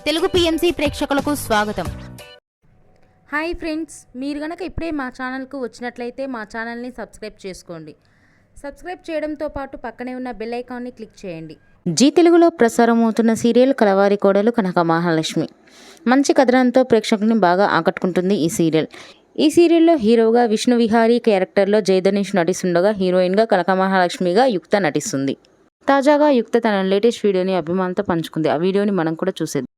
Telugu PMC ప్రేక్షకులకు స్వాగతం. Hi friends, మీరు గనక ఇప్పుడే మా ఛానల్కు వచ్చినట్లయితే మా ఛానల్ని సబ్స్క్రైబ్ చేసుకోండి. సబ్స్క్రైబ్ చేయడంతో పాటు పక్కనే ఉన్న బెల్ ఐకాన్ని క్లిక్ చేయండి. జీ తెలుగులో ప్రసారం అవుతున్న సీరియల్ కలవారి కోడలు కనక మహాలక్ష్మి మంచి కథనంతో ప్రేక్షకుల్ని బాగా ఆకట్టుకుంటుంది. ఈ సీరియల్లో హీరోగా విష్ణు విహారీ క్యారెక్టర్లో జయధనీష్ నటిస్తుండగా హీరోయిన్గా కనక మహాలక్ష్మిగా యుక్త నటిస్తుంది. తాజాగా యుక్త తన లేటెస్ట్ వీడియోని అభిమానులతో పంచుకుంది. ఆ వీడియోని మనం కూడా చూసేద్దాం.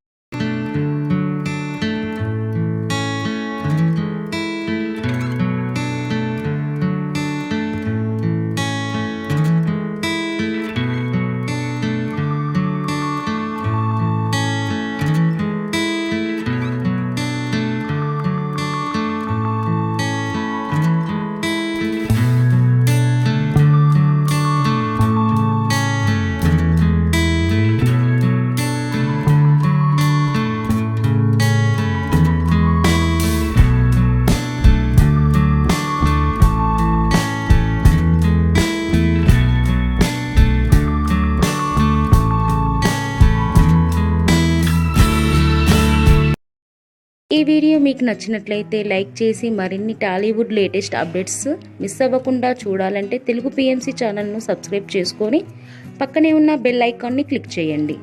ఈ వీడియో మీకు నచ్చినట్లయితే లైక్ చేసి మరిన్ని టాలీవుడ్ లేటెస్ట్ అప్డేట్స్ మిస్ అవ్వకుండా చూడాలంటే తెలుగు పిఎంసి ఛానల్ను సబ్స్క్రైబ్ చేసుకొని పక్కనే ఉన్న బెల్ ఐకాన్ని క్లిక్ చేయండి.